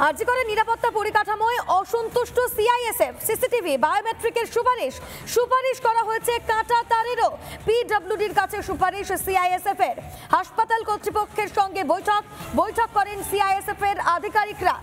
আরজি করে নিরাপত্তা পরিকাঠামোয় অসন্তুষ্ট সিআইএসএফ, সিসিটিভি বায়োমেট্রিকের সুপারিশ করা হয়েছে কাঁটা তারেরও। পিডব্লিউডির কাছে সুপারিশ সিআইএসএফ এর। হাসপাতাল কর্তৃপক্ষের সঙ্গে বৈঠক করেন সিআইএসএফ এর আধিকারিকরা।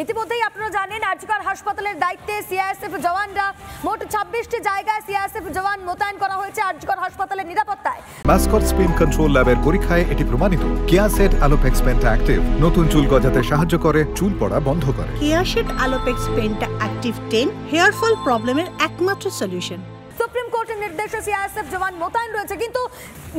ইতিমধ্যেই আপনারা জানেন আরজিকর হাসপাতালের দায়িত্বে সিআইএসএফ জওয়ানরা, মোট 26টি জায়গায় সিআইএসএফ জওয়ান মোতায়েন করা হয়েছে আরজিকর হাসপাতালের নিরাপত্তায়। মাসকট স্পিন কন্ট্রোল ল্যাবের পরীক্ষায় এটি প্রমাণিত। কেয়াসেট আলোপেক্স পেন্টা অ্যাক্টিভ নতুন চুল গজাতে সাহায্য করে, চুল পড়া বন্ধ করে। Keya Seth Alopex penta active 10 hair fall প্রবলেমের একমাত্র সলিউশন। সুপ্রিম কোর্টের নির্দেশে সিআইএসএফ জওয়ান মোতায়েন রয়েছে, কিন্তু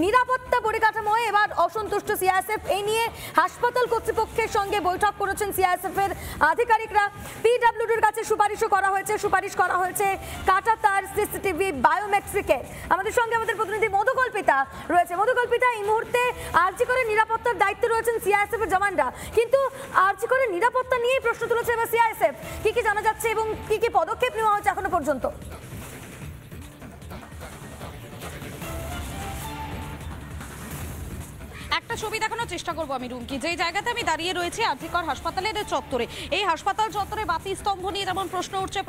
নিরাপত্তা পরিকাঠামোয় এবার অসন্তুষ্ট সিআইএসএফ। এই নিয়ে হাসপাতাল কর্তৃপক্ষের সঙ্গে বৈঠক করেছেন সিআইএসএফ এর আধিকারিকরা। পিডব্লিউডির কাছে সুপারিশ করা হয়েছে কাঁটা তার, সিসিটিভি বায়োমেট্রিকের। আমাদের সঙ্গে আমাদের প্রতিনিধি মধুকল্পিতা রয়েছে। মধুকল্পিতা, এই মুহূর্তে আরজি করে নিরাপত্তার দায়িত্বে রয়েছেন সিআইএসএফ এর জওয়ানরা, কিন্তু আরজি করে নিরাপত্তা নিয়েই প্রশ্ন তুলেছে এবার সিআইএসএফ। কি জানা যাচ্ছে এবং কি পদক্ষেপ নেওয়া হয়েছে এখনো পর্যন্ত? একটা ছবি দেখানোর চেষ্টা করবো আমি রুমকি, যেই জায়গাতে আমি দাঁড়িয়ে রয়েছি আরজিকর হাসপাতালের চত্বরে। এই হাসপাতাল চত্বরে বাতি স্তম্ভ নিয়ে যেমন প্রশ্ন উঠছে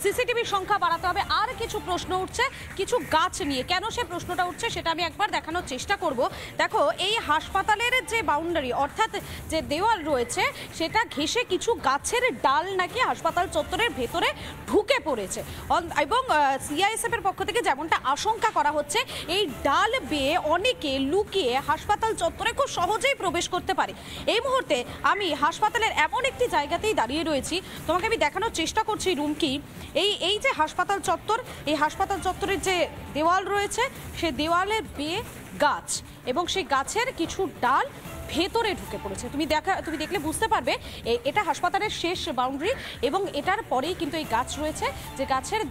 সিসিটিভির সংখ্যা বাড়াতে হবে। আর কিছু প্রশ্ন উঠছে কিছু গাছ নিয়ে। কেন সে প্রশ্নটা উঠছে সেটা আমি একবার দেখানোর চেষ্টা করব। দেখো, এই হাসপাতালের যে বাউন্ডারি অর্থাৎ যে দেওয়াল রয়েছে সেটা ঘেঁষে কিছু গাছের ডাল নাকি হাসপাতাল চত্বরের ভেতরে ঢুকে পড়েছে, এবং সিআইএসএফ এর পক্ষ থেকে যেমনটা আশঙ্কা করা হচ্ছে এই ডাল বেয়ে অনেকে লুকিয়ে হাসপাতাল চত্বরে খুব সহজেই প্রবেশ করতে পারে। এই মুহূর্তে আমি হাসপাতালের এমন একটি জায়গাতেই দাঁড়িয়ে রয়েছি, তোমাকে আমি দেখানোর চেষ্টা করছি রুমকি। এই যে হাসপাতাল চত্বর, এই হাসপাতাল চত্বরের যে দেওয়াল রয়েছে সে দেওয়ালের বেয়ে গাছ, এবং সেই গাছের কিছু ডাল ভেতরে ঢুকে পড়েছে। তুমি দেখলে বুঝতে পারবে এটা হাসপাতালের শেষ বাউন্ডারি, এবং এটার পরেই কিন্তু এই গাছ রয়েছে, যে গাছের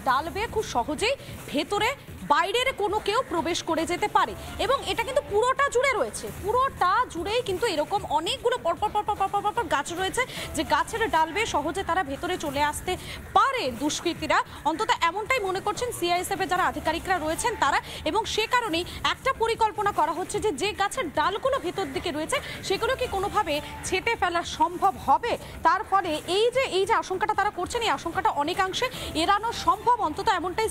ডাল বেয়ে খুব সহজেই ভেতরে বাইরের কোনো কেউ প্রবেশ করে যেতে পারে। এবং এটা কিন্তু পুরোটা জুড়ে রয়েছে, পুরোটা জুড়েই কিন্তু এরকম অনেকগুলো পরপর গাছ রয়েছে, যে গাছের ডাল বেয়ে সহজে তারা ভেতরে চলে আসতে পারে দুষ্কৃতীরা। অন্তত এমনটাই মনে করছেন সিআইএসএফ এর যারা আধিকারিকরা রয়েছেন তারা, এবং সে কারণেই একটা পরিকল্পনা করা হচ্ছে যে গাছের ডালগুলো ভেতর দিকে রয়েছে সেগুলো কি কোনোভাবে ছেঁটে ফেলা সম্ভব হবে। তার ফলে এই যে আশঙ্কাটা তারা করছেন, এই আশঙ্কাটা অনেকাংশে এড়ানো সম্ভব, অন্তত এমনটাই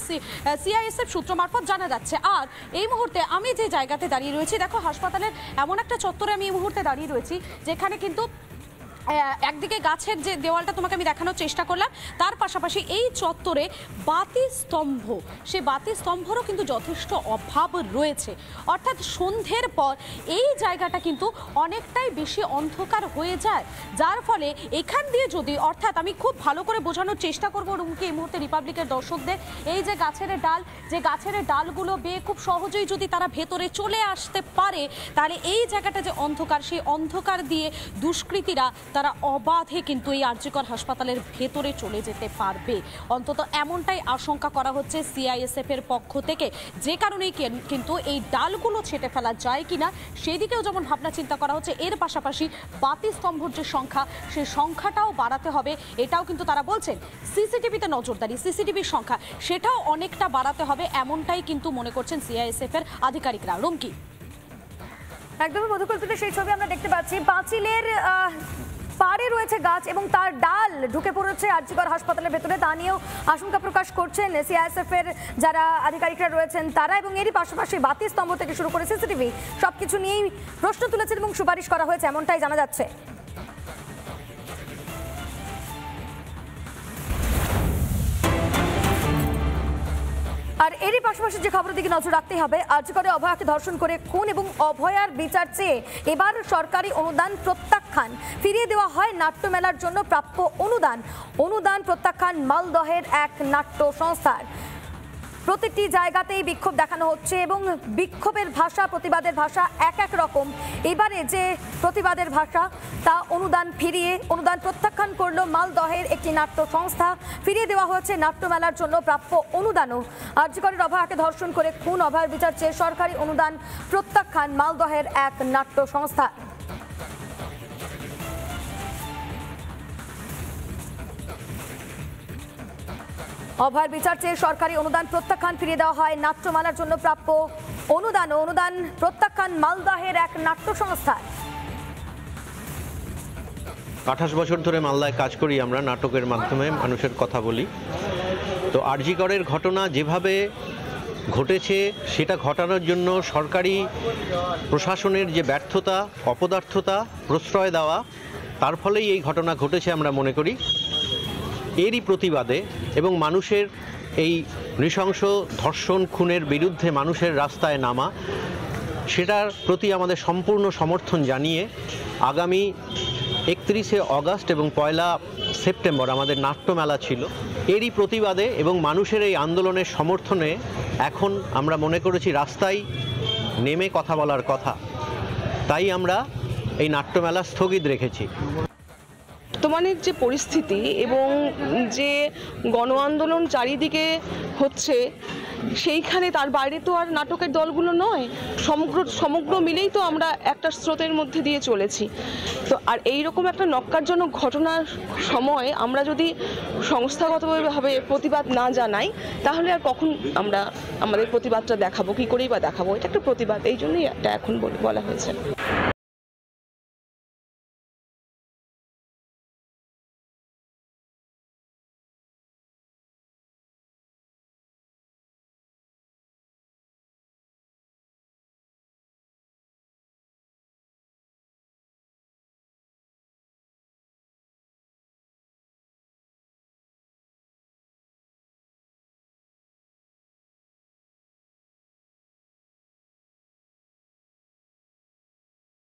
সিআইএসএফ সূত্র মারফত জানা যাচ্ছে। আর এই মুহূর্তে আমি যে জায়গাতে দাঁড়িয়ে রয়েছি, দেখো হাসপাতালের এমন একটা চত্বরে আমি এই মুহূর্তে দাঁড়িয়ে রয়েছি যেখানে কিন্তু একদিকে গাছের যে দেওয়ালটা তোমাকে আমি দেখানোর চেষ্টা করলাম, তার পাশাপাশি এই চত্বরে বাতি স্তম্ভ, সে বাতি স্তম্ভরও কিন্তু যথেষ্ট অভাব রয়েছে। অর্থাৎ সন্ধ্যের পর এই জায়গাটা কিন্তু অনেকটাই বেশি অন্ধকার হয়ে যায়, যার ফলে এখান দিয়ে যদি, অর্থাৎ আমি খুব ভালো করে বোঝানোর চেষ্টা করবো রুমকে এই মুহূর্তে রিপাবলিকের দর্শকদের, এই যে গাছের ডালগুলো বেয়ে খুব সহজেই যদি তারা ভেতরে চলে আসতে পারে, তাহলে এই জায়গাটা যে অন্ধকার, সেই অন্ধকার দিয়ে দুষ্কৃতীরা তারা অবাধে কিন্তু এই আরজিকর হাসপাতালের ভেতরে চলে যেতে পারবে। অন্তত এমনটাই আশঙ্কা করা হচ্ছে সিআইএসএফ এর পক্ষ থেকে, যে কারণেই কিন্তু এই ডালগুলো ছেঁটে ফেলা যায় কিনা সেদিকেও যেমন ভাবনা চিন্তা করা হচ্ছে। এর পাশাপাশি বাতি স্তম্ভর যে সংখ্যা, সেই সংখ্যাটাও বাড়াতে হবে, এটাও কিন্তু তারা বলছেন। সিসিটিভিতে নজরদারি, সিসিটিভির সংখ্যা সেটাও অনেকটা বাড়াতে হবে, এমনটাই কিন্তু মনে করছেন সিআইএসএফ এর আধিকারিকরা। রুমকি, একদমই মধুকল্পিত সেই ছবি আমরা দেখতে পাচ্ছি। পাঁচিলের পাড়ে রয়েছে গাছ এবং তার ডাল ঢুকে পড়েছে আরজিকর হাসপাতালের ভেতরে, তা নিয়েও আশঙ্কা প্রকাশ করছেন সিআইএসএফ এর যারা আধিকারিকরা রয়েছেন তারা, এবং এরই পাশাপাশি বাতি স্তম্ভ থেকে শুরু করে সিসিটিভি সবকিছু নিয়েই প্রশ্ন তুলেছেন এবং সুপারিশ করা হয়েছে, এমনটাই জানা যাচ্ছে। আর এরই পাশাপাশি যে খবরের দিকে নজর রাখতে হবে, আরজিকরে অভয়াকে ধর্ষণ করে খুন এবং অভয়ার বিচার চেয়ে এবার সরকারি অনুদান প্রত্যাখ্যান, ফিরিয়ে দেওয়া হয় নাট্যমেলার জন্য প্রাপ্য অনুদান প্রত্যাখ্যান মালদহের এক নাট্য সংস্থার। প্রতিটি জায়গাতেই বিক্ষোভ দেখানো হচ্ছে এবং বিক্ষোভের ভাষা, প্রতিবাদের ভাষা এক রকম। এবারে যে প্রতিবাদের ভাষা, তা অনুদান প্রত্যাখ্যান করলো মালদহের একটি নাট্য সংস্থা। ফিরিয়ে দেওয়া হয়েছে নাট্যমেলার জন্য প্রাপ্য অনুদানও। আরজিকরের অভয়াকে ধর্ষণ করে খুন, অভয়ার বিচার চেয়ে সরকারি অনুদান প্রত্যাখ্যান মালদহের এক নাট্য সংস্থা। অভয়ের বিচার চেয়ে সরকারি অনুদান প্রত্যাখ্যান, ফিরিয়ে দেওয়া হয় নাট্যমেলার জন্য প্রাপ্য অনুদান প্রত্যাখ্যান মালদহের এক নাট্য সংস্থা। 28 বছর ধরে মালদায় কাজ করি আমরা, নাটকের মাধ্যমে মানুষের কথা বলি। তো আরজি করের ঘটনা যেভাবে ঘটেছে সেটা ঘটানোর জন্য সরকারি প্রশাসনের যে ব্যর্থতা, অপদার্থতা, প্রশ্রয় দেওয়া, তার ফলেই এই ঘটনা ঘটেছে আমরা মনে করি। এরই প্রতিবাদে এবং মানুষের এই নৃশংস ধর্ষণ খুনের বিরুদ্ধে মানুষের রাস্তায় নামা, সেটার প্রতি আমাদের সম্পূর্ণ সমর্থন জানিয়ে আগামী 31শে অগাস্ট এবং 1লা সেপ্টেম্বর আমাদের নাট্যমেলা ছিল। এরই প্রতিবাদে এবং মানুষের এই আন্দোলনের সমর্থনে এখন আমরা মনে করেছি রাস্তায় নেমে কথা বলার কথা, তাই আমরা এই নাট্যমেলা স্থগিত রেখেছি। বর্তমানের যে পরিস্থিতি এবং যে গণ আন্দোলন চারিদিকে হচ্ছে, সেইখানে তার বাইরে তো আর নাটকের দলগুলো নয়, সমগ্র মিলেই তো আমরা একটা স্রোতের মধ্যে দিয়ে চলেছি। তো আর এইরকম একটা ন্যক্কারজনক ঘটনার সময় আমরা যদি সংস্থাগতভাবে প্রতিবাদ না জানাই, তাহলে আর কখন আমরা আমাদের প্রতিবাদটা দেখাবো, কী করেই বা দেখাবো? এটা একটা প্রতিবাদ, এই জন্যই এটা এখন বলা হয়েছে।